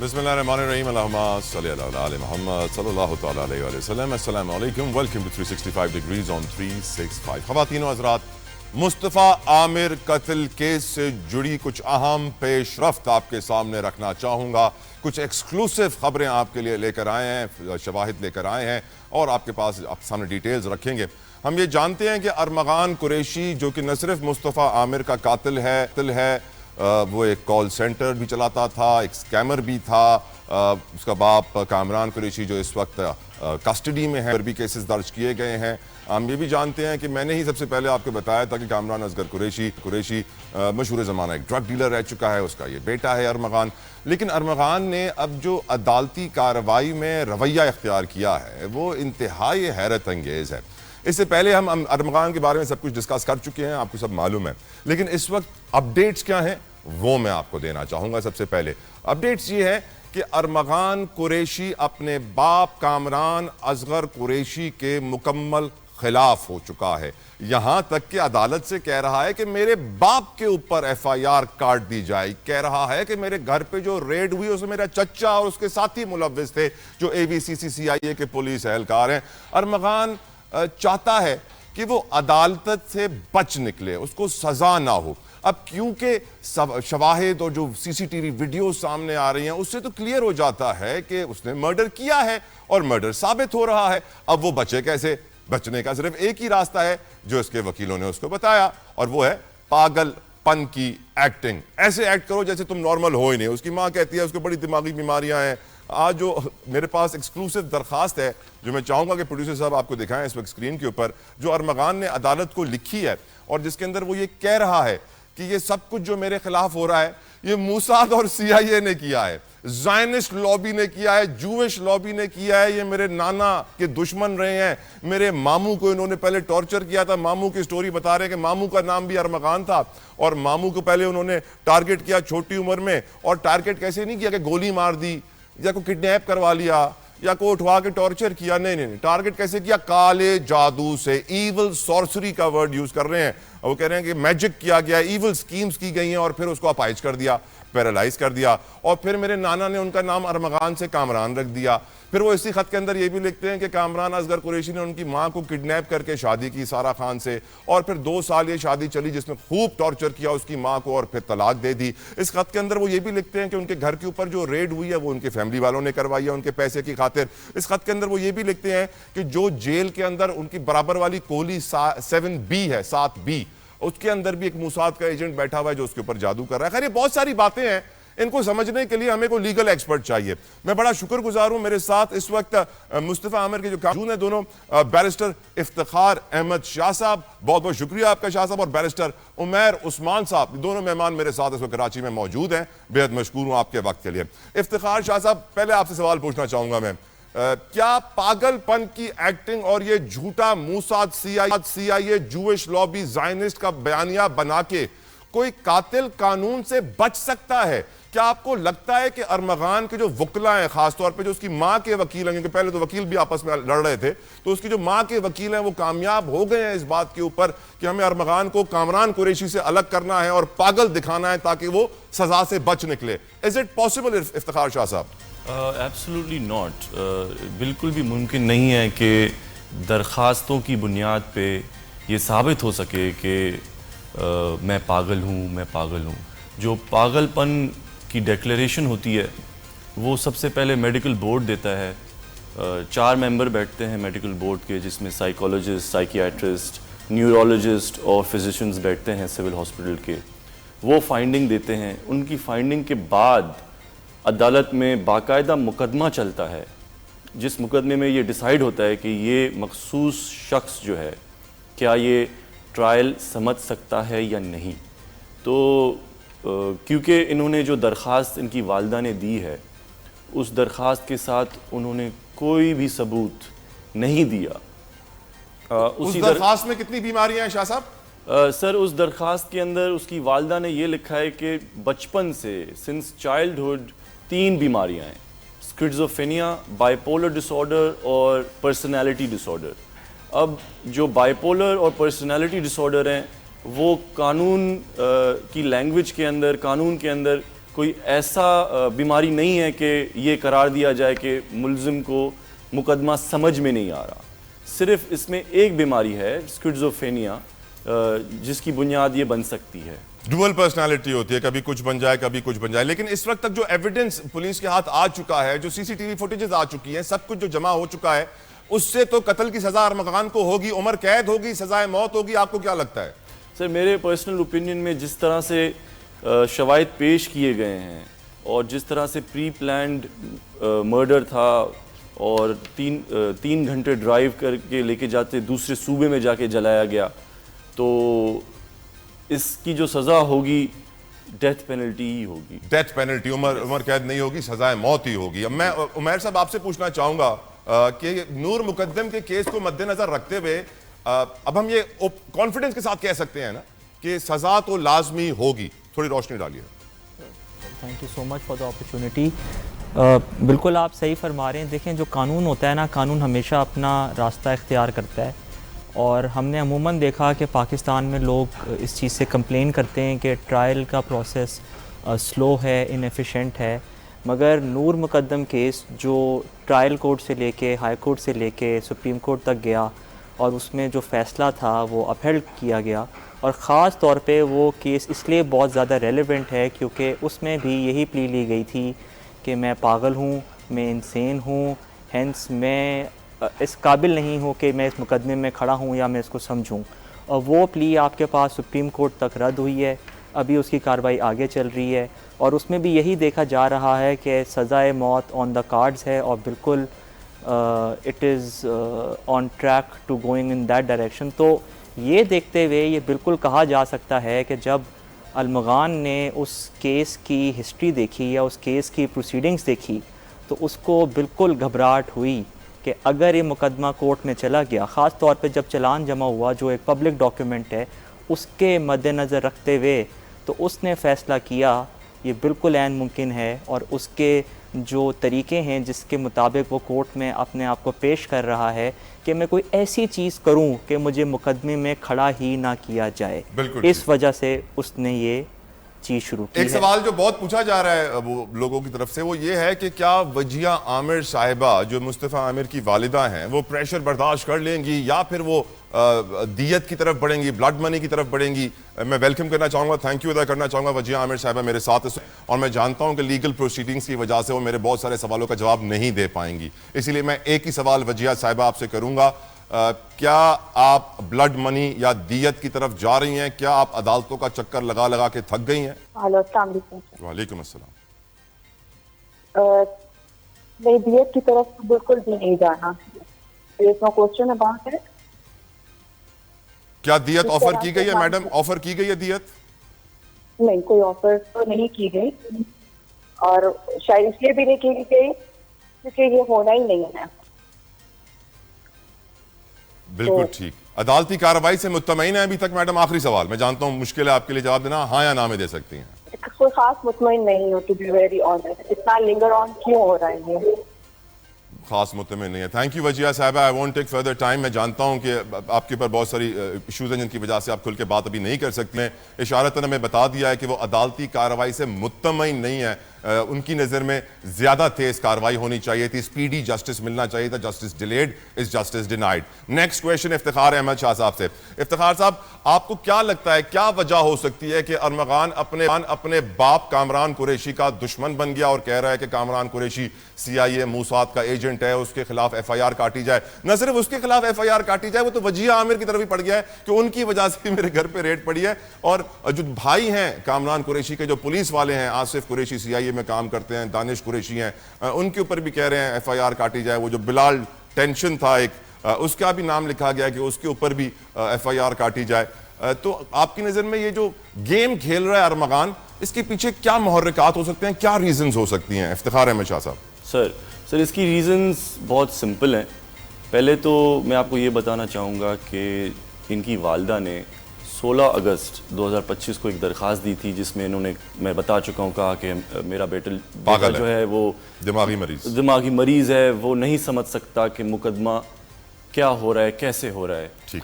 بسم اللہ الرحمن الرحیم اللہم صلی اللہ علیہ محمد صلی اللہ تعالیٰ علیہ وآلہ وسلم. السلام علیکم. ویلکم ٹو 365 ڈگریز آن 365. خواتین و حضرات, مصطفیٰ عامر قتل کیس سے جڑی کچھ اہم پیش رفت آپ کے سامنے رکھنا چاہوں گا. کچھ ایکسکلوسیو خبریں آپ کے لیے لے کر آئے ہیں, شواہد لے کر آئے ہیں اور آپ کے پاس آپ سامنے ڈیٹیلز رکھیں گے. ہم یہ جانتے ہیں کہ ارمغان قریشی جو کہ نہ صرف مصطفیٰ عامر کا قاتل ہے, وہ ایک کال سینٹر بھی چلاتا تھا, ایک سکیمر بھی تھا. اس کا باپ کامران قریشی جو اس وقت کسٹڈی میں ہے, بھی کیسز درج کیے گئے ہیں. ہم یہ بھی جانتے ہیں کہ میں نے ہی سب سے پہلے آپ کو بتایا تھا کہ کامران اصغر قریشی مشہور زمانہ ایک ڈرگ ڈیلر رہ چکا ہے, اس کا یہ بیٹا ہے ارمغان. لیکن ارمغان نے اب جو عدالتی کارروائی میں رویہ اختیار کیا ہے وہ انتہائی حیرت انگیز ہے. اس سے پہلے ہم ارمغان کے بارے میں سب کچھ ڈسکس کر چکے ہیں, آپ کو سب معلوم ہے. لیکن اس وقت اپڈیٹس کیا ہیں وہ میں آپ کو دینا چاہوں گا. سب سے پہلے اپڈیٹس یہ ہے کہ ارمغان قریشی اپنے باپ کامران اصغر قریشی کے مکمل خلاف ہو چکا ہے. یہاں تک کہ عدالت سے کہہ رہا ہے کہ میرے باپ کے اوپر ایف آئی آر کاٹ دی جائے. کہہ رہا ہے کہ میرے گھر پہ جو ریڈ ہوئی اس میں میرا چچا اور اس کے ساتھی ملوث تھے جو ABCC-CIA کے پولیس اہلکار ہیں. ارمغان چاہتا ہے کہ وہ عدالت سے بچ نکلے, اس کو سزا نہ ہو. اب کیونکہ شواہد اور جو CCTV ویڈیو سامنے آ رہی ہیں اس سے تو کلیئر ہو جاتا ہے کہ اس نے مرڈر کیا ہے اور مرڈر ثابت ہو رہا ہے. اب وہ بچے کیسے؟ بچنے کا صرف ایک ہی راستہ ہے جو اس کے وکیلوں نے اس کو بتایا, اور وہ ہے پاگل پن کی ایکٹنگ. ایسے ایکٹ کرو جیسے تم نارمل ہو ہی نہیں. اس کی ماں کہتی ہے اس کو بڑی دماغی بیماریاں ہیں. آج جو میرے پاس ایکسکلوسیو درخواست ہے جو میں چاہوں گا کہ پروڈیوسر صاحب آپ کو دکھائیں اس وقت اسکرین کے اوپر, جو ارمغان نے عدالت کو لکھی ہے اور جس کے اندر وہ یہ کہہ رہا ہے کہ یہ سب کچھ جو میرے خلاف ہو رہا ہے یہ موساد اور CIA نے کیا ہے, زائنسٹ لابی نے کیا ہے, جوش لابی نے کیا ہے. یہ میرے نانا کے دشمن رہے ہیں. میرے ماموں کو انہوں نے پہلے ٹارچر کیا تھا. ماموں کی سٹوری بتا رہے ہیں کہ ماموں کا نام بھی ارمغان تھا اور ماموں کو پہلے انہوں نے ٹارگٹ کیا چھوٹی عمر میں. اور ٹارگٹ کیسے نہیں کیا کہ گولی مار دی یا کو کڈنیپ کروا لیا یا کو اٹھوا کے ٹارچر کیا. نہیں, ٹارگٹ کیسے کیا؟ کالے جادو سے. ایول سورسری کا ورڈ یوز کر رہے ہیں. وہ کہہ رہے ہیں کہ میجک کیا گیا, ایول سکیمز کی گئی ہیں اور پھر اس کو اپائج کر دیا, پیرالائز کر دیا. اور پھر میرے نانا نے ان کا نام ارمغان سے کامران رکھ دیا. پھر وہ اسی خط کے اندر یہ بھی لکھتے ہیں کہ کامران اصغر قریشی نے ان کی ماں کو کڈنیپ کر کے شادی کی سارا خان سے, اور پھر 2 سال یہ شادی چلی جس میں خوب ٹارچر کیا اس کی ماں کو اور پھر طلاق دے دی. اس خط کے اندر وہ یہ بھی لکھتے ہیں کہ ان کے گھر کے اوپر جو ریڈ ہوئی ہے وہ ان کے فیملی والوں نے کروائی ہے ان کے پیسے کی خاطر. اس خط کے اندر وہ یہ بھی لکھتے ہیں کہ جو جیل کے اندر ان کی برابر والی کولی 7B ہے, 7B, اس کے اندر بھی ایک موساد کا ایجنٹ بیٹھا ہوا ہے جو اس کے اوپر جادو کر رہا ہے. خیر یہ بہت ساری باتیں ہیں, ان کو سمجھنے کے لیے ہمیں کوئی لیگل ایکسپرٹ چاہیے. میں بڑا شکر گزار ہوں, میرے ساتھ اس وقت مصطفیٰ عامر کے جو کارکن ہیں دونوں, بیرسٹر افتخار احمد شاہ صاحب, بہت بہت شکریہ آپ کا شاہ صاحب, اور بیرسٹر عمیر عثمان صاحب. دونوں مہمان میرے ساتھ اس وقت کراچی میں موجود ہیں. بہت مشکور ہوں آپ کے وقت کے لیے. افتخار شاہ صاحب, پہلے آپ سے سوال پوچھنا چاہوں گا میں, کیا پاگل پن کی ایکٹنگ اور یہ جھوٹا موساد CIA جوش لابی زائنسٹ کا بیانیہ بنا کے کوئی قاتل قانون سے بچ سکتا ہے؟ کیا آپ کو لگتا ہے کہ ارمغان کے جو وکلا ہیں, خاص طور پہ جو اس کی ماں کے وکیل ہیں, کیونکہ پہلے تو وکیل بھی آپس میں لڑ رہے تھے, تو اس کی جو ماں کے وکیل ہیں وہ کامیاب ہو گئے ہیں اس بات کے اوپر کہ ہمیں ارمغان کو کامران قریشی سے الگ کرنا ہے اور پاگل دکھانا ہے تاکہ وہ سزا سے بچ نکلے؟ از اٹ پاسبل افتخار شاہ صاحب؟ Absolutely not. بالکل بھی ممکن نہیں ہے کہ درخواستوں کی بنیاد پہ یہ ثابت ہو سکے کہ میں پاگل ہوں. جو پاگل پن کی ڈیکلیریشن ہوتی ہے وہ سب سے پہلے میڈیکل بورڈ دیتا ہے. 4 ممبر بیٹھتے ہیں میڈیکل بورڈ کے, جس میں سائیکالوجسٹ, سائیکیاٹرسٹ, نیورولوجسٹ اور فزیشنز بیٹھتے ہیں سول ہاسپٹل کے. وہ فائنڈنگ دیتے ہیں. ان کی فائنڈنگ کے بعد عدالت میں باقاعدہ مقدمہ چلتا ہے, جس مقدمے میں یہ ڈیسائیڈ ہوتا ہے کہ یہ مخصوص شخص جو ہے کیا یہ ٹرائل سمجھ سکتا ہے یا نہیں. تو کیونکہ انہوں نے جو درخواست ان کی والدہ نے دی ہے اس درخواست کے ساتھ انہوں نے کوئی بھی ثبوت نہیں دیا. اس درخواست میں کتنی بیماریاں ہیں شاہ صاحب؟ سر اس درخواست کے اندر اس کی والدہ نے یہ لکھا ہے کہ بچپن سے سنس چائلڈہڈ 3 بیماریاں ہیں, schizophrenia, bipolar disorder اور پرسنالٹی ڈس آرڈر. اب جو بائی پولر اور پرسنالٹی ڈس آرڈر ہیں وہ قانون کی لینگویج کے اندر, قانون کے اندر کوئی ایسا بیماری نہیں ہے کہ یہ قرار دیا جائے کہ ملزم کو مقدمہ سمجھ میں نہیں آ رہا. صرف اس میں ایک بیماری ہے اسکیزوفرینیا جس کی بنیاد یہ بن سکتی ہے. ڈوئل پرسنالٹی ہوتی ہے, کبھی کچھ بن جائے کبھی کچھ بن جائے. لیکن اس وقت تک جو ایویڈنس پولیس کے ہاتھ آ چکا ہے, جو سی سی ٹی وی فوٹیجز آ چکی ہیں, سب کچھ جو جمع ہو چکا ہے, اس سے تو قتل کی سزا ارمغان کو ہوگی, عمر قید ہوگی, سزائے موت ہوگی. آپ کو کیا لگتا ہے؟ سر میرے پرسنل اوپینین میں جس طرح سے شواہد پیش کیے گئے ہیں اور جس طرح سے پری پلانڈ مرڈر تھا اور تین گھنٹے ڈرائیو کر کے لے کے جاتے دوسرے صوبے میں جا کے جلایا گیا, تو اس کی جو سزا ہوگی ڈیتھ پینلٹی ہی ہوگی. ڈیتھ پینلٹی, عمر قید نہیں ہوگی, سزائے موت ہی ہوگی. اب میں عمیر صاحب آپ سے پوچھنا چاہوں گا کہ نور مقدم کے کیس کو مد نظر رکھتے ہوئے اب ہم یہ کانفیڈنس کے ساتھ کہہ سکتے ہیں نا کہ سزا تو لازمی ہوگی. تھوڑی روشنی ڈالیے. Thank you so much for the opportunity. بالکل آپ صحیح فرما رہے ہیں. دیکھیں جو قانون ہوتا ہے نا, قانون ہمیشہ اپنا راستہ اختیار کرتا ہے, اور ہم نے عموماً دیکھا کہ پاکستان میں لوگ اس چیز سے کمپلین کرتے ہیں کہ ٹرائل کا پروسیس سلو ہے, انیفیشینٹ ہے. مگر نور مقدم کیس جو ٹرائل کورٹ سے لے کے ہائی کورٹ سے لے کے سپریم کورٹ تک گیا, اور اس میں جو فیصلہ تھا وہ اپہیلڈ کیا گیا, اور خاص طور پہ وہ کیس اس لیے بہت زیادہ ریلیونٹ ہے کیونکہ اس میں بھی یہی پلی لی گئی تھی کہ میں پاگل ہوں, میں انسین ہوں, ہینس میں اس قابل نہیں ہوں کہ میں اس مقدمے میں کھڑا ہوں یا میں اس کو سمجھوں. اور وہ پلی آپ کے پاس سپریم کورٹ تک رد ہوئی ہے, ابھی اس کی کارروائی آگے چل رہی ہے, اور اس میں بھی یہی دیکھا جا رہا ہے کہ سزائے موت آن دا کارڈز ہے, اور بالکل it is on track to going in that direction. تو یہ دیکھتے ہوئے یہ بالکل کہا جا سکتا ہے کہ جب ارمغان نے اس کیس کی ہسٹری دیکھی یا اس کیس کی پروسیڈنگز دیکھی تو اس کو بالکل گھبراہٹ ہوئی کہ اگر یہ مقدمہ کورٹ میں چلا گیا, خاص طور پہ جب چلان جمع ہوا جو ایک پبلک ڈاکیومنٹ ہے, اس کے مد نظر رکھتے ہوئے تو اس نے فیصلہ کیا یہ بالکل عین ممکن ہے, اور اس کے جو طریقے ہیں جس کے مطابق وہ کورٹ میں اپنے آپ کو پیش کر رہا ہے کہ میں کوئی ایسی چیز کروں کہ مجھے مقدمے میں کھڑا ہی نہ کیا جائے, اس وجہ سے اس نے یہ چیز شروع کی. ایک سوال جو بہت پوچھا جا رہا ہے وہ لوگوں کی طرف سے, وہ یہ ہے کہ کیا وجیہ عامر صاحبہ جو مصطفیٰ عامر کی والدہ ہیں وہ پریشر برداشت کر لیں گی یا پھر وہ دیت کی طرف بڑھیں گی, بلڈ منی کی طرف بڑھیں گی؟ میں ویلکم کرنا چاہوں گا, تھینک یو ادا کرنا چاہوں گا وجیہ عامر صاحبہ میرے ساتھ, اور میں جانتا ہوں کہ لیگل پروسیڈنگز کی وجہ سے وہ میرے بہت سارے سوالوں کا جواب نہیں دے پائیں گی, اسی لیے میں ایک ہی سوال وجیہ صاحبہ آپ سے کروں گا. کیا آپ بلڈ منی یا دیت کی طرف جا رہی ہیں؟ کیا آپ عدالتوں کا چکر لگا لگا کے تھک گئی ہیں؟ السلام علیکم. وعلیکم السلام. نہیں, دیت کی طرف بالکل بھی نہیں جانا. کوشچن اباؤٹ ہے کیا دیت آفر کی گئی ہے میڈم؟ آفر کی گئی ہے دیت؟ نہیں, کوئی آفر تو نہیں کی گئی, اور شاید اس لیے بھی نہیں کی گئی کیونکہ یہ ہونا ہی نہیں ہے. بالکل ٹھیک. عدالتی کارروائی سے مطمئن ہے ابھی تک میڈم؟ آخری سوال, میں جانتا ہوں مشکل ہے آپ کے لیے جواب دینا, ہاں یا نہ میں دے سکتی ہیں. کوئی خاص مطمئن نہیں ہو, ٹو بی ویری آنیسٹ. اتنا لنگر آن کیوں ہو رہا ہے یہ؟ خاص مطمئن نہیں ہے. تھینک یو وجیہ صاحبہ, I won't take further time. میں جانتا ہوں کہ آپ کے اوپر بہت ساری ایشوز ہیں جن کی وجہ سے آپ کھل کے بات ابھی نہیں کر سکتے ہیں. اشارتاً ہمیں بتا دیا ہے کہ وہ عدالتی کارروائی سے مطمئن نہیں ہے. ان کی نظر میں زیادہ تیز کارروائی ہونی چاہیے تھی, اسپیڈی جسٹس ملنا چاہیے تھا. Justice delayed is justice denied. Next question Iftikhar Ahmed Shah صاحب سے. افتخار صاحب, آپ کو کیا لگتا ہے کیا وجہ ہو سکتی ہے کہ ارمغان اپنے باپ کامران قریشی کا دشمن بن گیا اور کہہ رہا ہے کہ کامران قریشی CIA موساد کا ایجنٹ ہے, اس کے خلاف FIR کاٹی جائے؟ نہ صرف اس کے خلاف FIR کاٹی جائے, وہ تو وجیہ عامر کی طرف ہی پڑ گیا ہے کہ ان کی وجہ سے میرے گھر پہ ریڈ پڑی ہے. اور جو بھائی ہیں کامران قریشی کے, جو پولیس والے ہیں, آصف قریشی CIA میں کام کرتے ہیں, دانش قریشی ہیں, ان کے اوپر بھی کہہ رہے ہیں FIR کاٹی جائے. وہ جو بلال ٹینشن تھا ایک, اس کا بھی نام لکھا گیا کہ اس کے اوپر بھی FIR کاٹی جائے. تو آپ کی نظر میں یہ جو گیم کھیل رہا ہے ارمغان, اس کے پیچھے کیا محرکات ہو سکتے ہیں, کیا ریزنز ہو سکتی ہیں؟ افتخار احمد شاہ صاحب. سر اس کی ریزنز بہت سمپل ہیں. پہلے تو میں آپ کو یہ بتانا چاہوں گا کہ ان کی والدہ نے 16 اگست 2025 کو ایک درخواست دی تھی جس میں انہوں نے, میں بتا چکا ہوں, کہا کہ میرا بیٹا جو ہے وہ دماغی مریض ہے, وہ نہیں سمجھ سکتا کہ مقدمہ کیا ہو رہا ہے, کیسے ہو رہا ہے. ٹھیک.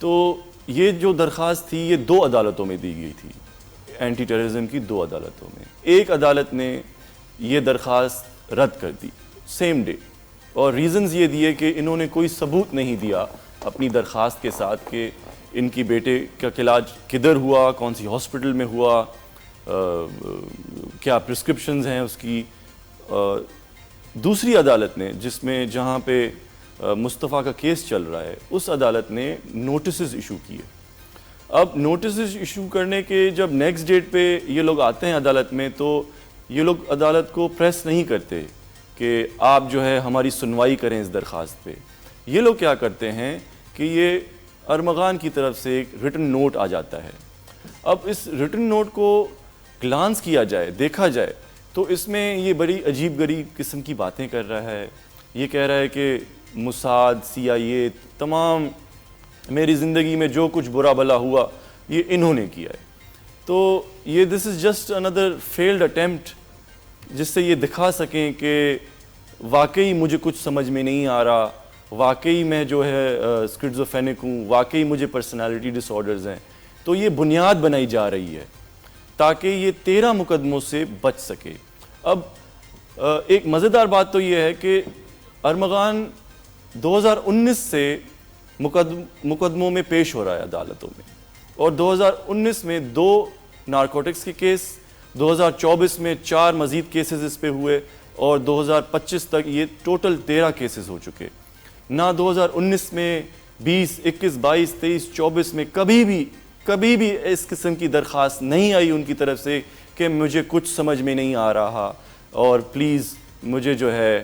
تو یہ جو درخواست تھی یہ 2 عدالتوں میں دی گئی تھی. اینٹی ٹیررزم کی 2 عدالتوں میں. ایک عدالت نے یہ درخواست رد کر دی سیم ڈے, اور ریزنز یہ دیے کہ انہوں نے کوئی ثبوت نہیں دیا اپنی درخواست کے ساتھ کہ ان کی بیٹے کا علاج کدھر ہوا, کون سی ہاسپٹل میں ہوا, کیا پرسکرپشنز ہیں اس کی. دوسری عدالت نے جہاں پہ مصطفیٰ کا کیس چل رہا ہے, اس عدالت نے نوٹسز ایشو کیے. اب نوٹسز ایشو کرنے کے جب نیکسٹ ڈیٹ پہ یہ لوگ آتے ہیں عدالت میں, تو یہ لوگ عدالت کو پریس نہیں کرتے کہ آپ جو ہے ہماری سنوائی کریں اس درخواست پہ. یہ لوگ کیا کرتے ہیں کہ یہ ارمغان کی طرف سے ایک ریٹن نوٹ آ جاتا ہے. اب اس ریٹن نوٹ کو گلانس کیا جائے, دیکھا جائے, تو اس میں یہ بڑی عجیب غریب قسم کی باتیں کر رہا ہے. یہ کہہ رہا ہے کہ موساد, CIA, تمام میری زندگی میں جو کچھ برا بلا ہوا یہ انہوں نے کیا ہے. تو یہ this is just under field attempt جس سے یہ دکھا سکیں کہ واقعی مجھے کچھ سمجھ میں نہیں آ رہا, واقعی میں جو ہے اسکیزوفرینک ہوں, واقعی مجھے پرسنالٹی ڈس آرڈرز ہیں. تو یہ بنیاد بنائی جا رہی ہے تاکہ یہ 13 مقدموں سے بچ سکے. اب ایک مزیدار بات تو یہ ہے کہ ارمغان 2019 سے مقدموں میں پیش ہو رہا ہے عدالتوں میں, اور 2019 میں 2 نارکوٹکس کے کیس, 2024 میں 4 مزید کیسز اس پہ ہوئے, اور 2025 تک یہ ٹوٹل 13 کیسز ہو چکے. نہ 2019 میں 20, 21, 22, 23, 24 میں کبھی بھی اس قسم کی درخواست نہیں آئی ان کی طرف سے کہ مجھے کچھ سمجھ میں نہیں آ رہا اور پلیز مجھے جو ہے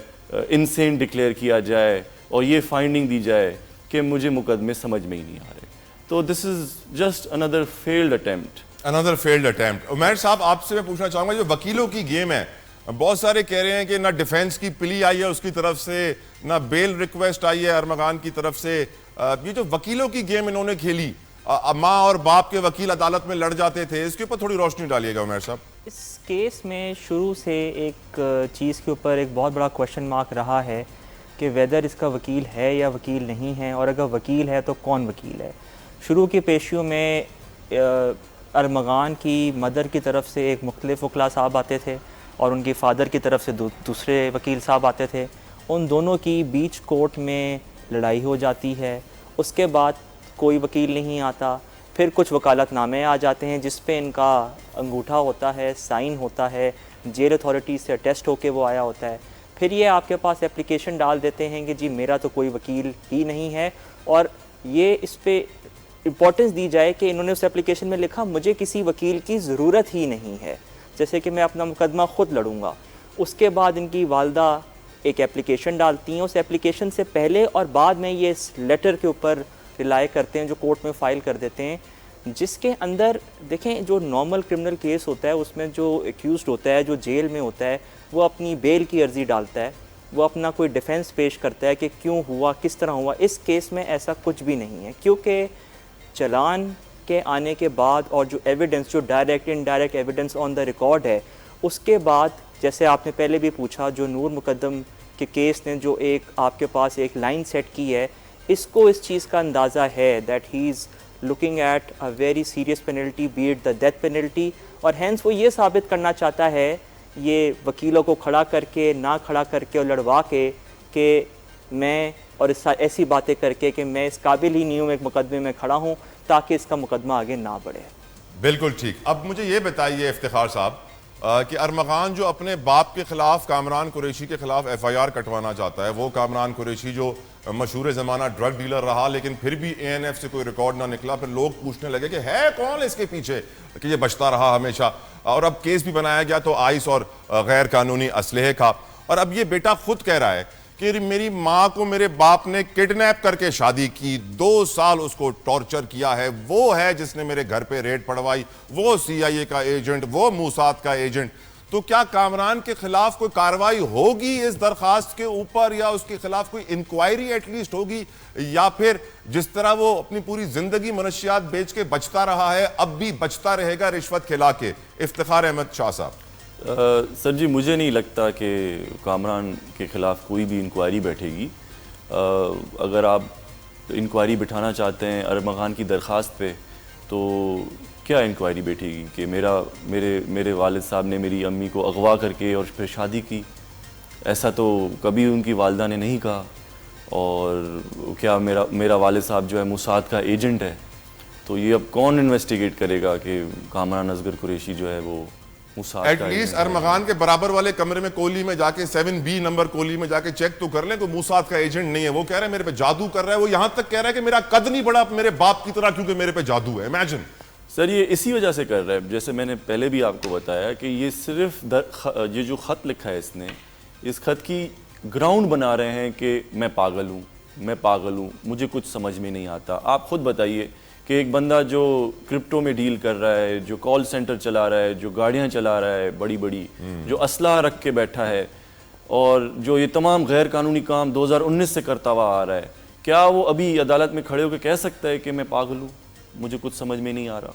انسین ڈکلیئر کیا جائے اور یہ فائنڈنگ دی جائے کہ مجھے مقدمے سمجھ میں ہی نہیں آ رہے. تو this is just under field attempt. Umair صاحب, آپ سے میں پوچھنا چاہوں گا, جو وکیلوں کی گیم ہے, بہت سارے کہہ رہے ہیں کہ نہ ڈیفینس کی پلی آئی ہے اس کی طرف سے, نہ بیل ریکویسٹ آئی ہے ارمغان کی طرف سے. یہ جو وکیلوں کی گیم انہوں نے کھیلی, ماں اور باپ کے وکیل عدالت میں لڑ جاتے تھے, اس کے اوپر تھوڑی روشنی ڈالیے گا عمیر صاحب. اس کیس میں شروع سے ایک چیز کے اوپر ایک بہت بڑا کویشچن مارک رہا ہے کہ ویدر اس کا وکیل ہے یا وکیل نہیں ہے, اور اگر وکیل ہے تو کون وکیل ہے. شروع کی پیشیوں میں ارمغان کی مدر کی طرف سے ایک مختلف وکلاء صاحب آتے تھے اور ان کی فادر کی طرف سے دوسرے وکیل صاحب آتے تھے. ان دونوں کی بیچ کورٹ میں لڑائی ہو جاتی ہے. اس کے بعد کوئی وکیل نہیں آتا. پھر کچھ وکالت نامے آ جاتے ہیں جس پہ ان کا انگوٹھا ہوتا ہے, سائن ہوتا ہے, جیل اتھارٹی سے اٹیسٹ ہو کے وہ آیا ہوتا ہے. پھر یہ آپ کے پاس اپلیکیشن ڈال دیتے ہیں کہ جی میرا تو کوئی وکیل ہی نہیں ہے, اور یہ اس پہ امپورٹنس دی جائے کہ انہوں نے اس اپلیکیشن میں لکھا مجھے کسی وکیل کی ضرورت ہی نہیں ہے, جیسے کہ میں اپنا مقدمہ خود لڑوں گا. اس کے بعد ان کی والدہ ایک اپلیکیشن ڈالتی ہیں. اس اپلیکیشن سے پہلے اور بعد میں یہ اس لیٹر کے اوپر رلائے کرتے ہیں جو کورٹ میں فائل کر دیتے ہیں, جس کے اندر دیکھیں جو نارمل کرمنل کیس ہوتا ہے اس میں جو ایکیوزڈ ہوتا ہے, جو جیل میں ہوتا ہے, وہ اپنی بیل کی عرضی ڈالتا ہے, وہ اپنا کوئی ڈیفینس پیش کرتا ہے کہ کیوں ہوا, کس طرح ہوا. اس کیس میں ایسا کچھ بھی نہیں ہے, کیونکہ چلان کے آنے کے بعد اور جو ایویڈنس, جو direct indirect evidence on the record ہے, اس کے بعد جیسے آپ نے پہلے بھی پوچھا, جو نور مقدم کے کیس نے جو ایک آپ کے پاس ایک لائن سیٹ کی ہے, اس کو اس چیز کا اندازہ ہے that he is looking at a very serious penalty, be it the death penalty, اور ہینس وہ یہ ثابت کرنا چاہتا ہے یہ وکیلوں کو کھڑا کر کے, نہ کھڑا کر کے اور لڑوا کے, کہ میں اور ایسی باتیں کر کے کہ میں اس قابل ہی نہیں ہوں ایک مقدمے میں کھڑا ہوں, تاکہ اس کا مقدمہ آگے نہ بڑھے. بالکل ٹھیک. اب مجھے یہ بتائیے افتخار صاحب کہ ارمغان جو اپنے باپ کے خلاف کامران قریشی کے خلاف FIR کٹوانا چاہتا ہے, وہ کامران قریشی جو مشہور زمانہ ڈرگ ڈیلر رہا لیکن پھر بھی ANF سے کوئی ریکارڈ نہ نکلا, پھر لوگ پوچھنے لگے کہ ہے کون اس کے پیچھے کہ یہ بچتا رہا ہمیشہ, اور اب کیس بھی بنایا گیا تو آئس اور غیر قانونی اسلحے کا. اور اب یہ بیٹا خود کہہ رہا ہے کہ میری ماں کو میرے باپ نے کڈنیپ کر کے شادی کی, 2 سال اس کو ٹارچر کیا ہے, وہ ہے جس نے میرے گھر پہ ریڈ پڑوائی, وہ CIA کا ایجنٹ, وہ موساد کا ایجنٹ. تو کیا کامران کے خلاف کوئی کارروائی ہوگی اس درخواست کے اوپر, یا اس کے خلاف کوئی انکوائری ایٹ لیسٹ ہوگی, یا پھر جس طرح وہ اپنی پوری زندگی منشیات بیچ کے بچتا رہا ہے اب بھی بچتا رہے گا رشوت کھلا کے؟ افتخار احمد شاہ صاحب. سر جی, مجھے نہیں لگتا کہ کامران کے خلاف کوئی بھی انکوائری بیٹھے گی. اگر آپ انکوائری بٹھانا چاہتے ہیں ارمغان کی درخواست پہ, تو کیا انکوائری بیٹھے گی کہ میرے والد صاحب نے میری امی کو اغوا کر کے اور پھر شادی کی؟ ایسا تو کبھی ان کی والدہ نے نہیں کہا. اور کیا میرا والد صاحب جو ہے موساد کا ایجنٹ ہے؟ تو یہ اب کون انویسٹیگیٹ کرے گا کہ کامران اصغر قریشی جو ہے وہ موساد ایٹ کا لیسٹ ارمغان کے برابر والے کمرے میں کولی میں جا کے 7B نمبر کولی میں جا کے چیک تو کر لیں کہ موساد کا ایجنٹ نہیں ہے. وہ کہہ رہا ہے میرے پہ جادو کر رہا ہے. وہ یہاں تک کہہ رہا ہے کہ میرا قد نہیں بڑھا میرے باپ کی طرح کیونکہ میرے پہ جادو ہے. امیجن سر یہ اسی وجہ سے کر رہا ہے، جیسے میں نے پہلے بھی آپ کو بتایا کہ یہ صرف یہ جو خط لکھا ہے اس نے، اس خط کی گراؤنڈ بنا رہے ہیں کہ میں پاگل ہوں، مجھے کچھ سمجھ میں نہیں آتا. آپ خود بتائیے کہ ایک بندہ جو کرپٹو میں ڈیل کر رہا ہے، جو کال سینٹر چلا رہا ہے، جو گاڑیاں چلا رہا ہے بڑی جو اسلحہ رکھ کے بیٹھا ہے اور جو یہ تمام غیر قانونی کام 2019 سے کرتا ہوا آ رہا ہے، کیا وہ ابھی عدالت میں کھڑے ہو کے کہہ سکتا ہے کہ میں پاگل ہوں، مجھے کچھ سمجھ میں نہیں آ رہا؟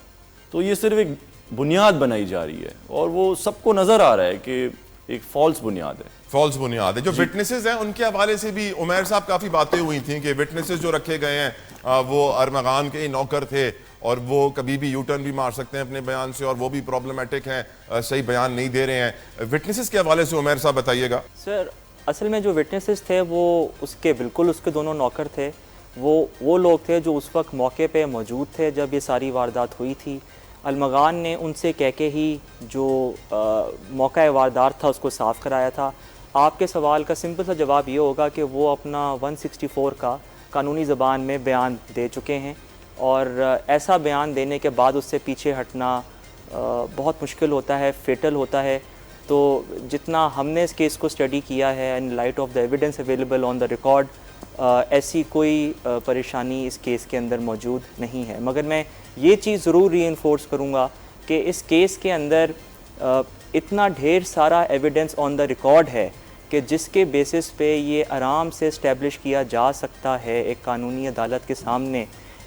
تو یہ صرف ایک بنیاد بنائی جا رہی ہے اور وہ سب کو نظر آ رہا ہے کہ ایک فالس بنیاد ہے. فالس بنیاد ہے. جو وٹنسز ہیں ان کے حوالے سے بھی عمیر صاحب کافی باتیں ہوئی تھیں کہ وٹنسز جو رکھے گئے ہیں وہ ارمغان کے نوکر تھے اور وہ کبھی بھی یو ٹرن بھی مار سکتے ہیں اپنے بیان سے اور وہ بھی پرابلمٹک ہیں، صحیح بیان نہیں دے رہے ہیں. وٹنسز کے حوالے سے عمیر صاحب بتائیے گا. سر اصل میں جو وٹنسز تھے وہ اس کے دونوں نوکر تھے. وہ لوگ تھے جو اس وقت موقع پہ موجود تھے جب یہ ساری واردات ہوئی تھی. ارمغان نے ان سے کہہ کے ہی جو موقع واردات تھا اس کو صاف کرایا تھا. آپ کے سوال کا سمپل سا جواب یہ ہوگا کہ وہ اپنا 164 کا قانونی زبان میں بیان دے چکے ہیں اور ایسا بیان دینے کے بعد اس سے پیچھے ہٹنا بہت مشکل ہوتا ہے، فیٹل ہوتا ہے. تو جتنا ہم نے اس کیس کو اسٹڈی کیا ہے in light of the evidence available on the record, ایسی کوئی پریشانی اس کیس کے اندر موجود نہیں ہے. مگر میں یہ چیز ضرور ری انفورس کروں گا کہ اس کیس کے اندر اتنا ڈھیر سارا ایویڈنس آن دا ریکارڈ ہے کہ جس کے بیسس پہ یہ آرام سے اسٹیبلش کیا جا سکتا ہے ایک قانونی عدالت کے سامنے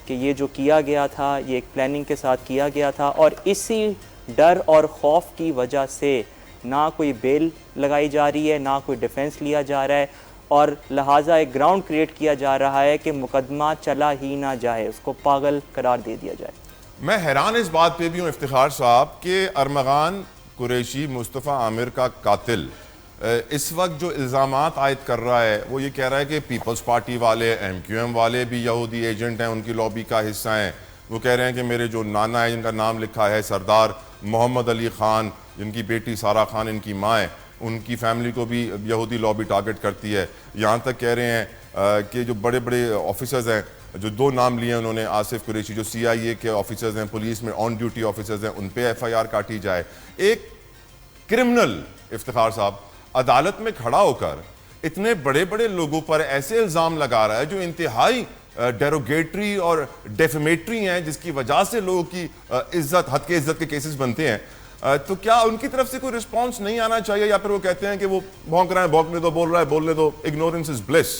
کہ یہ جو کیا گیا تھا یہ ایک پلاننگ کے ساتھ کیا گیا تھا اور اسی ڈر اور خوف کی وجہ سے نہ کوئی بیل لگائی جا رہی ہے، نہ کوئی ڈیفینس لیا جا رہا ہے اور لہٰذا ایک گراؤنڈ کریٹ کیا جا رہا ہے کہ مقدمہ چلا ہی نہ جائے، اس کو پاگل قرار دے دیا جائے. میں حیران اس بات پہ بھی ہوں افتخار صاحب کہ ارمغان قریشی مصطفیٰ عامر کا قاتل اس وقت جو الزامات عائد کر رہا ہے وہ یہ کہہ رہا ہے کہ پیپلز پارٹی والے، MQM والے بھی یہودی ایجنٹ ہیں، ان کی لابی کا حصہ ہیں. وہ کہہ رہے ہیں کہ میرے جو نانا ہے جن کا نام لکھا ہے سردار محمد علی خان، جن کی بیٹی سارہ خان ان کی ماں ہے، ان کی فیملی کو بھی یہودی لابی ٹارگٹ کرتی ہے. یہاں تک کہہ رہے ہیں کہ جو بڑے بڑے آفیسرز ہیں، جو 2 نام لیے انہوں نے، آصف قریشی جو CIA کے آفیسرز ہیں، پولیس میں آن ڈیوٹی آفیسرز ہیں، ان پہ FIR کاٹی جائے. ایک کرمنل افتخار صاحب عدالت میں کھڑا ہو کر اتنے بڑے بڑے لوگوں پر ایسے الزام لگا رہا ہے جو انتہائی ڈیروگیٹری اور ڈیفیمیٹری ہیں، جس کی وجہ سے لوگوں کی عزت، حد کے عزت کے کیسز بنتے ہیں. تو کیا ان کی طرف سے کوئی رسپانس نہیں آنا چاہیے یا پھر وہ کہتے ہیں کہ وہ بھونک رہا ہے بھونکنے دو، بول رہا ہے بولنے دو، اگنورنس از بلیس؟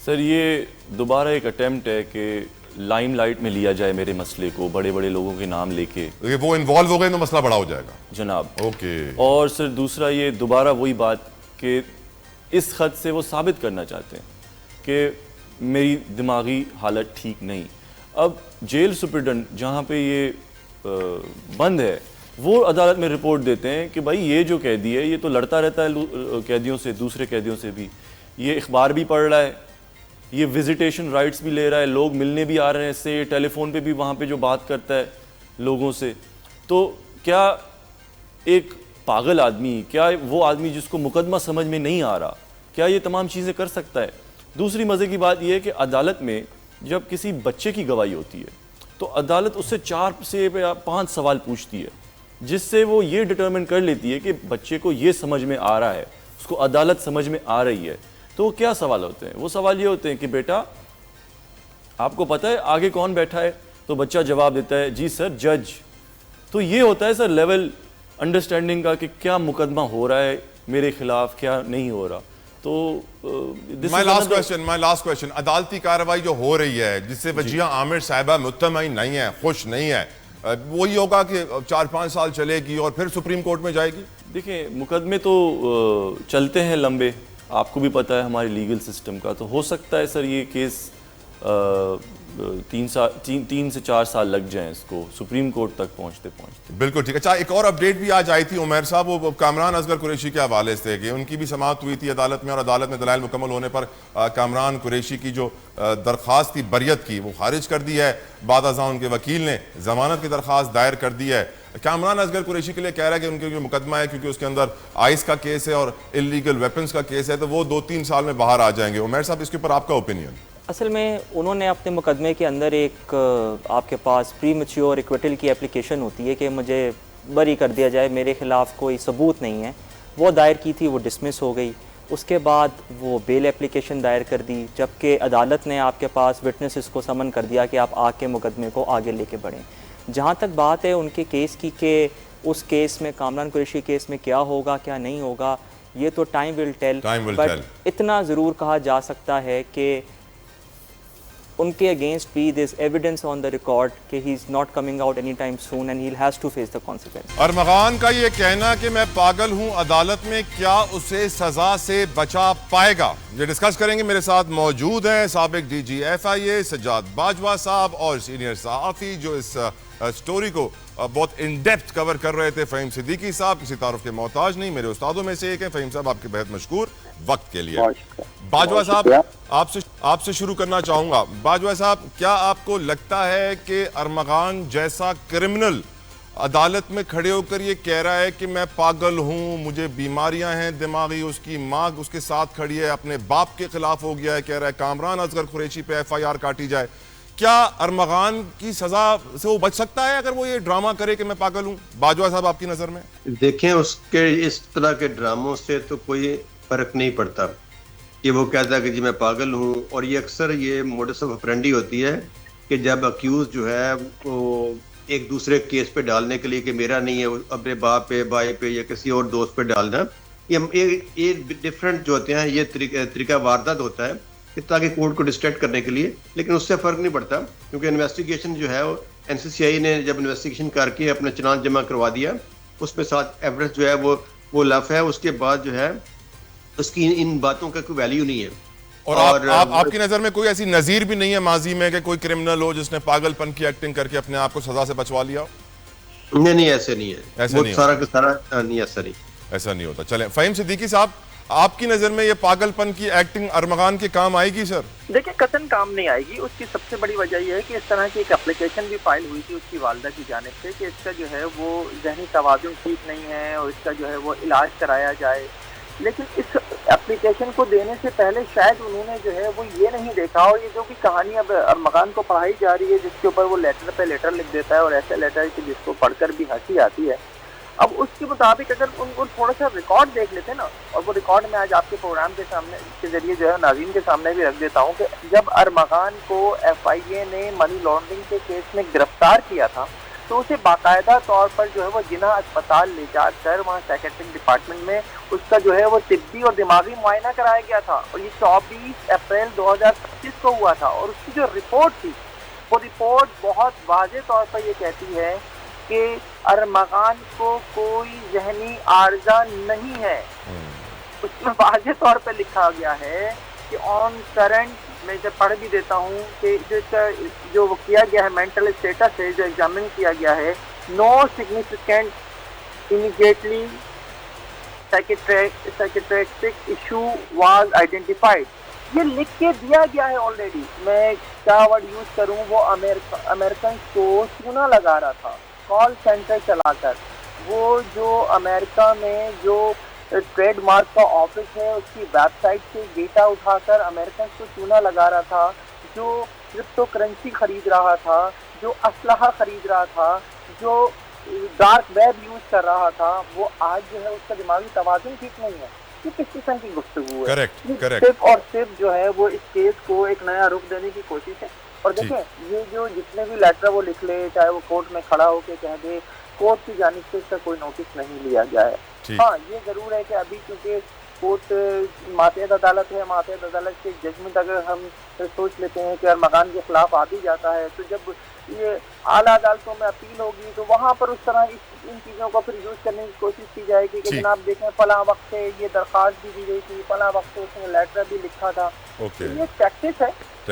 سر یہ دوبارہ ایک اٹیمپٹ ہے کہ لائم لائٹ میں لیا جائے میرے مسئلے کو، بڑے بڑے لوگوں کے نام لے کے. وہ انوالو ہو گئے تو مسئلہ بڑا ہو جائے گا جناب. اوکے. اور سر دوسرا یہ دوبارہ وہی بات کہ اس خط سے وہ ثابت کرنا چاہتے ہیں کہ میری دماغی حالت ٹھیک نہیں. اب جیل سپرڈنٹ جہاں پہ یہ بند ہے وہ عدالت میں رپورٹ دیتے ہیں کہ بھائی یہ جو قیدی ہے یہ تو لڑتا رہتا ہے قیدیوں سے، دوسرے قیدیوں سے بھی، یہ اخبار بھی پڑھ رہا ہے، یہ وزیٹیشن رائٹس بھی لے رہا ہے، لوگ ملنے بھی آ رہے ہیں اس سے، ٹیلی فون پہ بھی وہاں پہ جو بات کرتا ہے لوگوں سے. تو کیا ایک پاگل آدمی، کیا وہ آدمی جس کو مقدمہ سمجھ میں نہیں آ رہا، کیا یہ تمام چیزیں کر سکتا ہے؟ دوسری مزے کی بات یہ ہے کہ عدالت میں جب کسی بچے کی گواہی ہوتی ہے تو عدالت اس سے 4 سے 5 سوال پوچھتی ہے جس سے وہ یہ ڈٹرمن کر لیتی ہے کہ بچے کو یہ سمجھ میں آ رہا ہے، اس کو عدالت سمجھ میں آ رہی ہے. تو وہ کیا سوال ہوتے ہیں؟ وہ سوال یہ ہوتے ہیں کہ بیٹا آپ کو پتہ ہے آگے کون بیٹھا ہے؟ تو بچہ جواب دیتا ہے جی سر جج. تو یہ ہوتا ہے سر لیول انڈرسٹینڈنگ کا کہ کیا مقدمہ ہو رہا ہے میرے خلاف، کیا نہیں ہو رہا. تو my last question عدالتی کارروائی جو ہو رہی ہے جس سے وجیہ عامر صاحبہ مطمئن نہیں ہے، خوش نہیں ہے، وہی ہوگا کہ 4-5 سال چلے گی اور پھر سپریم کورٹ میں جائے گی؟ دیکھیں مقدمے تو چلتے ہیں لمبے، آپ کو بھی پتہ ہے ہمارے لیگل سسٹم کا. تو ہو سکتا ہے سر یہ کیس تین سے 4 سال لگ جائیں اس کو سپریم کورٹ تک پہنچتے پہنچتے. بالکل ٹھیک. اچھا ایک اور اپڈیٹ بھی آج آئی تھی عمیر صاحب, وہ کامران اصغر قریشی کے حوالے سے کہ ان کی بھی سماعت ہوئی تھی عدالت میں, اور عدالت میں دلائل مکمل ہونے پر کامران قریشی کی جو درخواست تھی بریت کی وہ خارج کر دی ہے. بعد ازاں ان کے وکیل نے ضمانت کی درخواست دائر کر دی ہے. کامران اصغر قریشی کے لیے کہہ رہا ہے کہ ان کے جو مقدمہ ہے کیونکہ اس کے اندر آئس کا کیس ہے اور انلیگل ویپنز کا کیس ہے تو وہ 2-3 سال میں باہر آ جائیں گے. عمیر صاحب اس کے اوپر آپ کا اوپینین؟ اصل میں انہوں نے اپنے مقدمے کے اندر ایک آپ کے پاس پری میچیور ایکویٹل کی اپلیکیشن ہوتی ہے کہ مجھے بری کر دیا جائے, میرے خلاف کوئی ثبوت نہیں ہے, وہ دائر کی تھی, وہ ڈسمس ہو گئی. اس کے بعد وہ بیل اپلیکیشن دائر کر دی, جبکہ عدالت نے آپ کے پاس وٹنسز کو سمن کر دیا کہ آپ آ کے مقدمے کو آگے لے کے بڑھیں. جہاں تک بات ہے ان کے کیس کی کہ اس کیس میں کامران قریشی کیس میں کیا ہوگا کیا نہیں ہوگا, یہ تو ٹائم ول ٹیل. بٹ اتنا ضرور کہا جا سکتا ہے کہ ان کے اگینسٹ بھی دیر از ایویڈنس آن دا ریکارڈ کہ he is not coming out any time soon and he has to face the consequence. Armaghan کا یہ کہنا کہ میں پاگل ہوں عدالت میں کیا اسے سزا سے بچا پائے گا, یہ ڈسکس کریں گے. میرے ساتھ موجود ہیں سابق ڈی جی ایف آئی اے سجاد باجوہ صاحب اور سینئر صحافی جو اس سٹوری کو بہت ان ڈیپتھ کور کر رہے تھے, فہیم صدیقی صاحب. کسی تعارف کے محتاج نہیں, میرے استادوں میں سے ایک ہیں. فہیم صاحب آپ کے بہت مشکور وقت کے لیے. باجوہ صاحب آپ سے شروع کرنا چاہوں گا. باجوہ صاحب, کیا آپ کو لگتا ہے کہ ارمغان جیسا کرمنل عدالت میں کھڑے ہو کر یہ کہہ رہا ہے کہ میں پاگل ہوں, مجھے بیماریاں ہیں دماغی, اس کی ماں اس کے ساتھ کھڑی ہے, اپنے باپ کے خلاف ہو گیا ہے, کہہ رہا ہے کامران اصغر قریشی پہ ایف آئی آر کاٹی جائے, کیا ارمغان کی سزا سے وہ بچ سکتا ہے اگر وہ یہ ڈرامہ کرے کہ میں پاگل ہوں؟ باجوہ صاحب آپ کی نظر میں دیکھیں, اس کے اس طرح کے ڈراموں سے تو کوئی فرق نہیں پڑتا کہ وہ کہتا ہے کہ جی میں پاگل ہوں. اور یہ اکثر یہ موڈس آف آپرینڈی ہوتی ہے کہ جب اکیوز جو ہے وہ ایک دوسرے کیس پہ ڈالنے کے لیے کہ میرا نہیں ہے, اپنے باپ پہ, بھائی پہ یا کسی اور دوست پہ ڈالنا, یہ ڈفرینٹ جو ہوتے ہیں, یہ طریقہ واردات ہوتا ہے کہ تاکہ کورٹ کو ڈسٹریکٹ کرنے کے لیے. لیکن اس سے فرق نہیں پڑتا کیونکہ انویسٹیگیشن جو ہے وہ این سی سی آئی نے جب انویسٹیگیشن کر کے اپنا چلان جمع کروا دیا, اس میں ساتھ ایوریج جو ہے وہ لف ہے, اس کے بعد جو ہے اس کی ان باتوں کا کوئی ویلیو نہیں ہے. اور آپ کی نظر میں کوئی ایسی نظیر بھی نہیں ہے ماضی میں کہ کوئی کرمنل ہو جس نے پاگل پن کی ایکٹنگ کر کے اپنے آپ کو سزا سے بچوا لیا ہو؟ نہیں ایسے نہیں ہے, بہت سارا کا سارا نہیں, ایسا نہیں ہوتا. چلیں فہیم صدیقی صاحب, آپ کی نظر میں یہ پاگل پن کی ایکٹنگ ارمغان کے کام آئے گی؟ سر دیکھیں قطعاً کام نہیں آئے گی. اس کی سب سے بڑی وجہ یہ ہے کہ اس طرح کی ایک اپلیکیشن بھی فائل ہوئی تھی اس کی والدہ کی جانب سے کہ اس کا جو ہے وہ ذہنی توازن ٹھیک نہیں ہے اور اس کا جو ہے وہ علاج کرایا جائے. لیکن اس اپلیکیشن کو دینے سے پہلے شاید انہوں نے جو ہے وہ یہ نہیں دیکھا, اور یہ جو بھی کہانی اب ارمغان کو پڑھائی جا رہی ہے جس کے اوپر وہ لیٹر پہ لیٹر لکھ دیتا ہے اور ایسے لیٹر کہ جس کو پڑھ کر بھی ہنسی آتی ہے, اب اس کے مطابق اگر ان کو تھوڑا سا ریکارڈ دیکھ لیتے نا, اور وہ ریکارڈ میں آج آپ کے پروگرام کے سامنے کے ذریعے جو ہے ناظرین کے سامنے بھی رکھ دیتا ہوں کہ جب ارمغان کو ایف آئی اے نے منی لانڈرنگ کے کیس میں گرفتار کیا تھا تو اسے باقاعدہ طور پر جو ہے وہ جناح اسپتال لے جا کر وہاں سیکریٹری ڈپارٹمنٹ میں اس کا جو ہے وہ طبی اور دماغی معائنہ کرایا گیا تھا, اور یہ 24 اپریل 2025 کو ہوا تھا. اور اس کی جو رپورٹ تھی وہ رپورٹ بہت واضح طور پر یہ کہتی ہے کہ ارمغان کو کوئی ذہنی عارضہ نہیں ہے. اس میں واضح طور پہ لکھا گیا ہے کہ آن کرنٹ, میں اسے پڑھ بھی دیتا ہوں کہ جو کیا گیا ہے مینٹل اسٹیٹس ہے جو ایگزامن کیا گیا ہے, no significant immediately psychiatric issue was identified. یہ لکھ کے دیا گیا ہے آلریڈی. میں کیا ورڈ یوز کروں, وہ امریکنز کو چونا لگا رہا تھا کال سینٹر چلا کر. وہ جو امریکہ میں جو ٹریڈ مارک کا آفس ہے اس کی ویب سائٹ سے ڈیٹا اٹھا کر امریکنز کو چونا لگا رہا تھا, جو کرپٹو کرنسی خرید رہا تھا, جو اسلحہ خرید رہا تھا, جو ڈارک ویب یوز کر رہا تھا, وہ آج جو ہے اس کا دماغی توازن ٹھیک نہیں ہے. یہ کس قسم کی گفتگو ہے؟ صرف اور صرف جو ہے وہ اس کیس کو ایک نیا رخ دینے کی کوشش ہے. اور دیکھیں یہ جو جتنے بھی لیٹر وہ لکھ لے, چاہے وہ کورٹ میں کھڑا ہو کے کہہ دے, کورٹ کی جانب سے اس کا کوئی نوٹس نہیں لیا گیا ہے. ہاں یہ ضرور ہے کہ ابھی کیونکہ کورٹ ماتحت عدالت ہے, ماتحت عدالت کے ججمنٹ اگر ہم سوچ لیتے ہیں کہ ارمغان کے خلاف آ بھی جاتا ہے تو جب یہ اعلیٰ عدالتوں میں اپیل ہوگی تو وہاں پر اس طرح ان چیزوں کو پھر یوز کرنے کی کوشش کی جائے گی کہ جناب دیکھیں فلاں وقت سے یہ درخواست بھی دی گئی تھی, فلاں وقت سے اس نے لیٹر بھی لکھا تھا. یہ پریکٹس ہے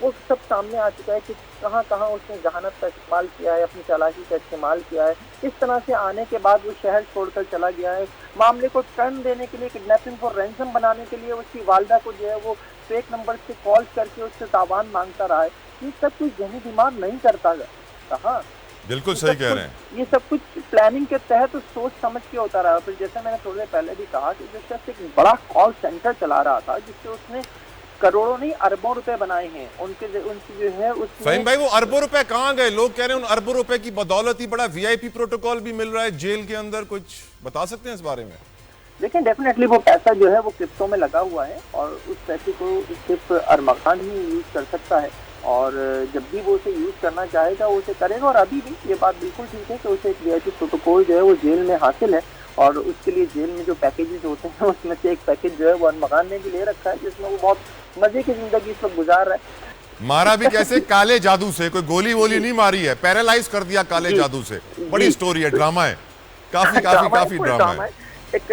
وہ سب سامنے آ چکا ہے کہ کہاں کہاں اس نے ذہانت کا استعمال کیا ہے, اپنی چالاکی کا استعمال کیا ہے. اس طرح سے آنے کے بعد وہ شہر چھوڑ کر چلا گیا ہے. معاملے کو ٹرن دینے کے لیے, کڈنیپنگ فار رینسم بنانے کے لیے اس کی والدہ کو جو ہے وہ فیک نمبر سے کال کر کے اس سے تاوان مانگتا رہا ہے. یہ سب کچھ ذہنی دماغ نہیں کرتا کہاں. بالکل صحیح کہہ رہے ہیں. یہ سب کچھ پلاننگ کے تحت سوچ سمجھ کے ہوتا رہا. پھر جیسے میں نے تھوڑی دیر پہلے بھی کہا کہ جو شخص ایک بڑا کال سینٹر چلا رہا تھا جس سے اس نے کروڑوں نہیں اربوں روپے بنائے ہیں, ان کی جو ہے اس فہیم بھائی وہ اربوں روپے کہاں گئے؟ لوگ کہہ رہے ہیں ان اربوں روپے کی بدولت ہی بڑا وی آئی پی پروٹوکول بھی مل رہا ہے جیل کے اندر. کچھ بتا سکتے ہیں اس بارے میں؟ دیکھیں ڈیفینیٹلی وہ پیسہ جو ہے وہ کرپٹو میں لگا ہوا ہے اور اس پیسے کو صرف ارمغان ہی یوز کر سکتا ہے, اور جب بھی وہ اسے یوز کرنا چاہے گا وہ اسے کرے گا. اور ابھی بھی یہ بات بالکل ٹھیک ہے کہ اسے ایک وی آئی پی پروٹوکول جو ہے وہ جیل میں حاصل ہے, اور اس کے لیے جیل میں جو پیکیجز ہوتے ہیں اس میں سے ایک پیکیج جو ہے وہ ارمغان نے بھی لے رکھا ہے, جس میں وہ بہت مزے کی زندگی اس وقت گزار رہا ہے. مارا بھی کیسے؟ کالے جادو سے. کوئی گولی وولی نہیں ماری ہے, پیرالائز کر دیا کالے جادو سے. بڑی سٹوری ہے, ڈرامہ ہے, کافی ڈرامہ ہے. ایک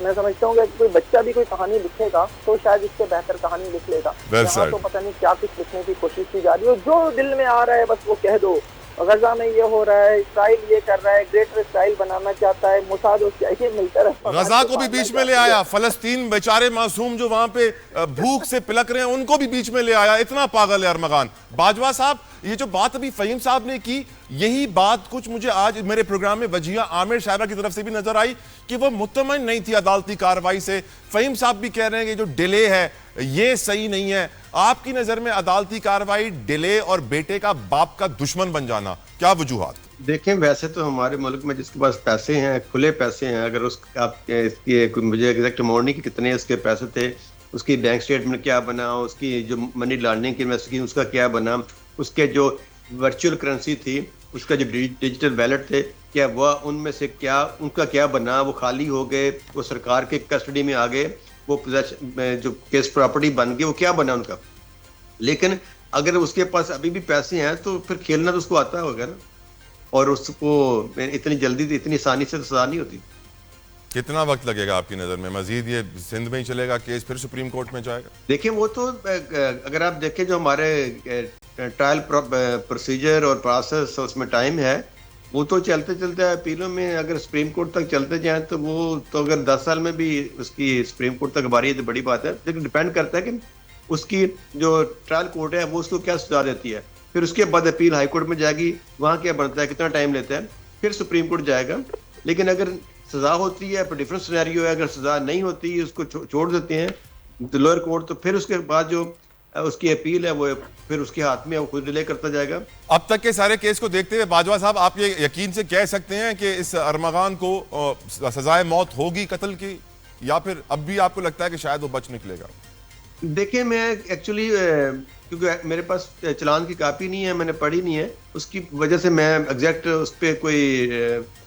میں سمجھتا ہوں کہ کوئی بچہ بھی کوئی کہانی لکھے گا تو شاید اس سے بہتر کہانی لکھ لے گا. یہاں تو پتہ نہیں کیا کچھ لکھنے کی کوشش کی جا رہی ہے, جو دل میں آ رہا ہے بس وہ کہہ دو. غزہ میں یہ ہو رہا ہے, اسرائیل یہ کر رہا ہے, گریٹر اسرائیل بنانا چاہتا ہے, موساد اس چاہیے ملتا رہا. غزہ کو بھی بیچ میں لے آیا, فلسطین بیچارے معصوم جو وہاں پہ بھوک سے پلک رہے ہیں ان کو بھی بیچ میں لے آیا. اتنا پاگل ہے ارمغان. باجوہ صاحب یہ جو بات ابھی فہیم صاحب نے کی, یہی بات کچھ مجھے آج میرے پروگرام میں وجیہہ عامر صاحبہ کی طرف سے بھی نظر آئی کہ وہ مطمئن نہیں تھی عدالتی کارروائی سے. فہیم صاحب بھی کہہ رہے ہیں کہ جو ڈیلے ہے یہ صحیح نہیں ہے. آپ کی نظر میں عدالتی کارروائی ڈیلے اور بیٹے کا باپ کا دشمن بن جانا, کیا وجوہات؟ دیکھیں ویسے تو ہمارے ملک میں جس کے پاس پیسے ہیں, کھلے پیسے ہیں, اگر آپ اس کی مجھے ایگزیکٹ اماؤنٹ نہیں کہ کتنے اس کے پیسے تھے, اس کی بینک سٹیٹمنٹ کیا بنا, اس کی جو منی لانڈرنگ کی انویسٹیگیشن اس کا کیا بنا, اس کے جو ورچوئل کرنسی تھی, اس کا جو ڈیجیٹل ویلٹ تھے, کیا وہ ان میں سے کیا ان کا کیا بنا, وہ خالی ہو گئے, وہ سرکار کے کسٹڈی میں آ گئے, وہ جو کیس پراپرٹی بن گئی, وہ کیا بنا ان کا. لیکن اگر اس کے پاس ابھی بھی پیسے ہیں تو پھر کھیلنا تو اس کو آتا ہوگا نا, اور اس کو اتنی جلدی اتنی آسانی سے سزا نہیں ہوتی. کتنا وقت لگے گا آپ کی نظر میں؟ مزید یہ سندھ میں ہی چلے گا کیس, پھر سپریم کورٹ میں جائے گا؟ دیکھیں وہ تو اگر آپ دیکھیں جو ہمارے ٹرائل پروسیجر اور پروسیس اس میں ٹائم ہے, وہ تو چلتے چلتے اپیلوں میں اگر سپریم کورٹ تک چلتے جائیں تو وہ تو اگر 10 سال میں بھی اس کی سپریم کورٹ تک باری ہے تو بڑی بات ہے. لیکن ڈیپینڈ کرتا ہے کہ اس کی جو ٹرائل کورٹ ہے وہ اس کو کیا سزا دیتی ہے, پھر اس کے بعد اپیل ہائی کورٹ میں جائے گی, وہاں کیا بنتا ہے, کتنا ٹائم لیتا ہے, پھر سپریم کورٹ جائے گا. لیکن اگر سزا ہوتی ہے پھر ڈفرنٹ سینیریو ہے, اگر سزا نہیں ہوتی اس کو چھوڑ دیتے ہیں لوئر کورٹ, تو پھر اس کے بعد جو اس کی اپیل ہے وہ پھر اس کے ہاتھ میں وہ خود ڈیلے کرتا جائے گا. اب تک کے سارے کیس کو دیکھتے ہوئے باجوہ صاحب آپ یہ یقین سے کہہ سکتے ہیں کہ اس ارمغان کو سزائے موت ہوگی قتل کی, یا پھر اب بھی آپ کو لگتا ہے کہ شاید وہ بچ نکلے گا؟ دیکھیں میں ایکچولی کیونکہ میرے پاس چلان کی کاپی نہیں ہے, میں نے پڑھی نہیں ہے, اس کی وجہ سے میں ایگزیکٹ اس پہ کوئی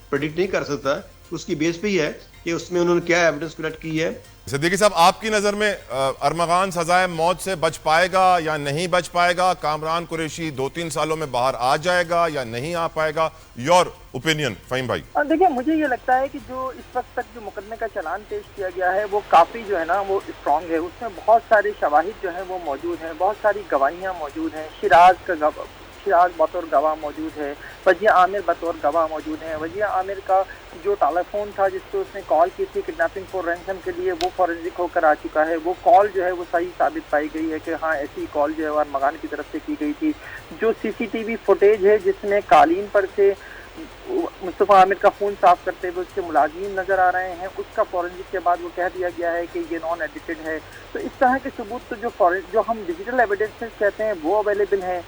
پریڈکٹ نہیں کر سکتا. اس کی بیس پہ ہی ہے کہ اس میں انہوں نے کیا ایویڈنس کلیکٹ کی ہے. صدیقی صاحب آپ کی نظر میں ارمغان سزائے موت سے بچ پائے گا یا نہیں بچ پائے گا؟ کامران قریشی 2-3 سالوں میں باہر آ جائے گا یا نہیں آ پائے گا؟ یور اوپینین فہیم بھائی. دیکھیں مجھے یہ لگتا ہے کہ جو اس وقت تک جو مقدمے کا چلان پیش کیا گیا ہے وہ کافی جو ہے نا وہ اسٹرانگ ہے. اس میں بہت سارے شواہد جو ہیں وہ موجود ہیں, بہت ساری گواہیاں موجود ہیں. شیراز بطور گواہ موجود ہے, وجیہہ عامر بطور گواہ موجود ہیں. وجیہہ عامر کا جو ٹیلی فون تھا جس پہ اس نے کال کی تھی کڈنیپنگ فار رینسم کے لیے, وہ فورنزک ہو کر آ چکا ہے. وہ کال جو ہے وہ صحیح ثابت پائی گئی ہے کہ ہاں ایسی کال جو ہے ارمغان کی طرف سے کی گئی تھی. جو سی سی ٹی وی فوٹیج ہے جس میں قالین پر سے مصطفیٰ عامر کا خون صاف کرتے ہوئے اس کے ملازمین نظر آ رہے ہیں, اس کا فورنزک کے بعد وہ کہہ دیا گیا ہے کہ یہ نان ایڈیٹڈ ہے. تو اس طرح کے ثبوت تو جو ہم ڈیجیٹل ایویڈنسز کہتے ہیں وہ اویلیبل ہیں.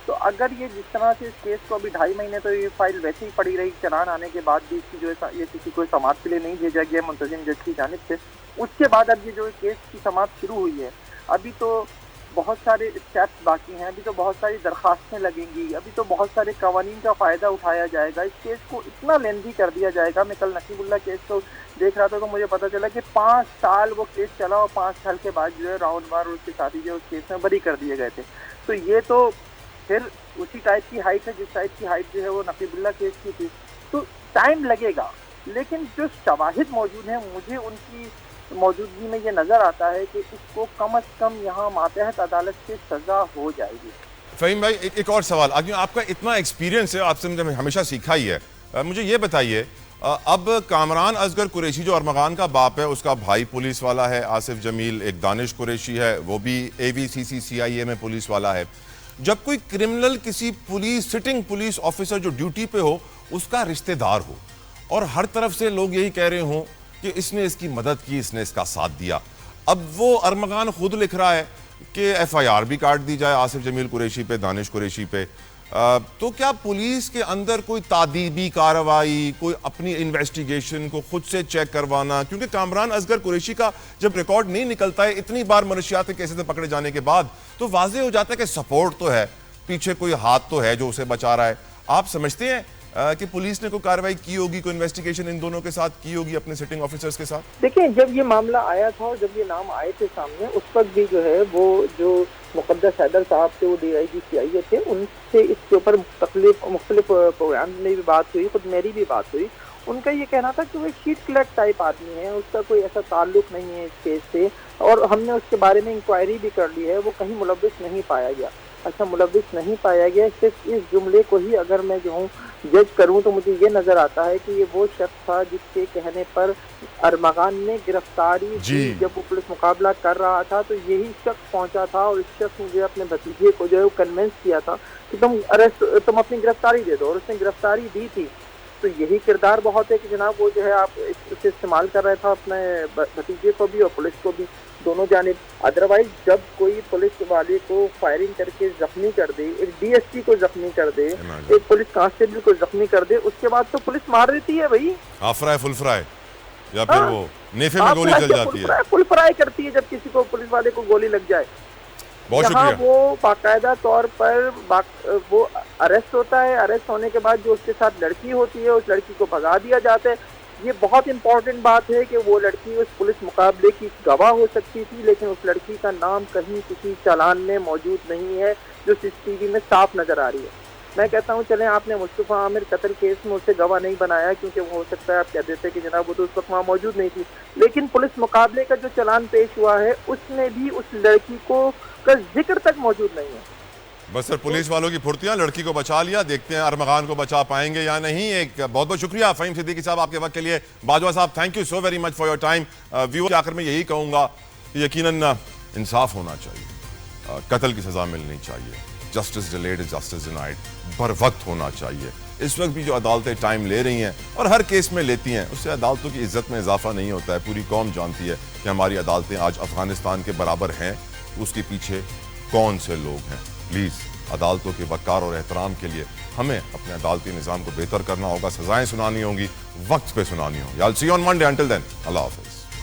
تو اگر یہ جس طرح سے اس کیس کو ابھی 2.5 مہینے تو یہ فائل ویسے ہی پڑی رہی, چلان آنے کے بعد بھی اس کی جو ہے یہ کسی کو سماعت کے لیے نہیں بھیجا گیا منتظم جج کی جانب سے. اس کے بعد اب یہ جو کیس کی سماعت شروع ہوئی ہے, ابھی تو بہت سارے اسٹیپس باقی ہیں, ابھی تو بہت ساری درخواستیں لگیں گی, ابھی تو بہت سارے قوانین کا فائدہ اٹھایا جائے گا. اس کیس کو اتنا لینتھی کر دیا جائے گا. میں کل نقیب اللہ کیس کو دیکھ رہا تھا تو مجھے پتا چلا کہ 5 سال وہ کیس چلا اور 5 سال کے بعد جو ہے راؤنڈ بار اس کے ساتھی جو اس کیس میں بری کر دیے گئے تھے. تو یہ تو پھر اسی ٹائپ کی ہائٹ ہے جس ٹائپ کی ہائٹ جو ہے وہ نقیب اللہ کیس کی تھی. تو ٹائم لگے گا, لیکن جو شواہد موجود ہیں مجھے ان کی موجودگی میں یہ نظر آتا ہے کہ اس کو کم از کم یہاں ماتحت عدالت سے سزا ہو جائے گی. فہیم بھائی ایک اور سوال، آپ کا اتنا ایکسپیرینس ہے، آپ سے مجھے ہمیشہ سیکھا ہی ہے، مجھے یہ بتائیے اب کامران اصغر قریشی جو ارمغان کا باپ ہے، اس کا بھائی پولیس والا ہے آصف جمیل، ایک دانش قریشی ہے وہ بھی AVCC-CIA میں پولیس والا ہے. جب کوئی کرمنل کسی سٹنگ پولیس آفیسر جو ڈیوٹی پہ ہو اس کا رشتہ دار ہو اور ہر طرف سے لوگ یہی کہہ رہے ہوں کہ اس نے اس کی مدد کی، اس نے اس کا ساتھ دیا، اب وہ ارمغان خود لکھ رہا ہے کہ FIR بھی کاٹ دی جائے آصف جمیل قریشی پہ، دانش قریشی پہ، تو کیا پولیس کے اندر کوئی تعدیبی کارروائی، کوئی اپنی انویسٹیگیشن کو خود سے چیک کروانا، کیونکہ کامران اصغر قریشی کا جب ریکارڈ نہیں نکلتا ہے اتنی بار منشیات کے کیسز میں پکڑے جانے کے بعد، تو واضح ہو جاتا ہے کہ سپورٹ تو ہے، پیچھے کوئی ہاتھ تو ہے جو اسے بچا رہا ہے. آپ سمجھتے ہیں کہ پولیس نے کوئی کارروائی کی ہوگی، کوئی انویسٹیگیشن ان دونوں کے ساتھ کی ہوگی اپنے سٹنگ آفیسرز کے ساتھ؟ دیکھیں جب یہ معاملہ آیا تھا اور جب یہ نام آئے تھے سامنے، اس وقت بھی جو ہے وہ جو مقدس حیدر صاحب تھے، وہ DIG CIA تھے، ان سے اس کے اوپر مختلف پروگرام میں بھی بات ہوئی، خود میری بھی بات ہوئی. ان کا یہ کہنا تھا کہ وہ ایک شیٹ کلیکٹ ٹائپ آدمی ہے، اس کا کوئی ایسا تعلق نہیں ہے اس کیس سے، اور ہم نے اس کے بارے میں انکوائری بھی کر لی ہے، وہ کہیں ملوث نہیں پایا گیا. اچھا ملوث نہیں پایا گیا، صرف اس جملے کو ہی اگر میں جو ہوں جج کروں تو مجھے یہ نظر آتا ہے کہ یہ وہ شخص تھا جس کے کہنے پر ارمغان نے گرفتاری دی. جب وہ پولیس مقابلہ کر رہا تھا تو یہی شخص پہنچا تھا اور اس شخص نے جو اپنے بھتیجے کو جو ہے وہ کنونس کیا تھا کہ تم اپنی گرفتاری دے دو، اور اس نے گرفتاری دی تھی. تو یہی کردار بہت ہے کہ جناب وہ جو ہے آپ اسے استعمال کر رہا تھا اپنے بھتیجے کو بھی اور پولیس کو بھی، دونوں جانب. ادروائز جب کوئی پولیس والے کو فائرنگ کر کے زخمی کر دے، ایک DSP کو زخمی کر دے، ایک پولیس کانسٹیبل کو زخمی کر دے، اس کے بعد تو پولیس مار دیتی ہے بھائی، آفرائے فل فرائی، یا پھر وہ نیفے میں گولی چل جاتی ہے، فل فرائی کرتی ہے جب کسی کو پولیس والے کو گولی لگ جائے. بہت یہاں شکریہ. وہ باقاعدہ طور پر وہ اریسٹ ہوتا ہے، اریسٹ ہونے کے بعد جو اس کے ساتھ لڑکی ہوتی ہے اس لڑکی کو بھگا دیا جاتا ہے. یہ بہت امپورٹنٹ بات ہے کہ وہ لڑکی اس پولیس مقابلے کی گواہ ہو سکتی تھی، لیکن اس لڑکی کا نام کہیں کسی چالان میں موجود نہیں ہے جو CCTV میں صاف نظر آ رہی ہے. میں کہتا ہوں چلیں آپ نے مصطفیٰ عامر قتل کیس میں اسے گواہ نہیں بنایا کیونکہ وہ ہو سکتا ہے آپ کہہ دیتے کہ جناب وہ تو اس وقت وہاں موجود نہیں تھی، لیکن پولیس مقابلے کا جو چلان پیش ہوا ہے اس میں بھی اس لڑکی کو کا ذکر تک موجود نہیں ہے. بس سر پولیس والوں کی پھرتیاں، لڑکی کو بچا لیا، دیکھتے ہیں ارمغان کو بچا پائیں گے یا نہیں. ایک بہت بہت شکریہ فہیم صدیقی صاحب آپ کے وقت کے لیے. باجوہ صاحب thank you so very much for your time. Viewer کے آخر میں یہی کہوں گا کہ یقیناً انصاف ہونا چاہیے، قتل کی سزا ملنی چاہیے، justice delayed is justice denied, بر وقت ہونا چاہیے. اس وقت بھی جو عدالتیں ٹائم لے رہی ہیں اور ہر کیس میں لیتی ہیں، اس سے عدالتوں کی عزت میں اضافہ نہیں ہوتا ہے. پوری قوم جانتی ہے کہ ہماری عدالتیں آج افغانستان کے برابر ہیں، اس کے پیچھے کون سے لوگ ہیں. پلیز عدالتوں کے وقار اور احترام کے لیے ہمیں اپنے عدالتی نظام کو بہتر کرنا ہوگا، سزائیں سنانی ہوں گی، وقت پہ سنانی ہوں گی. I'll see you on Monday. Until then, اللہ حافظ.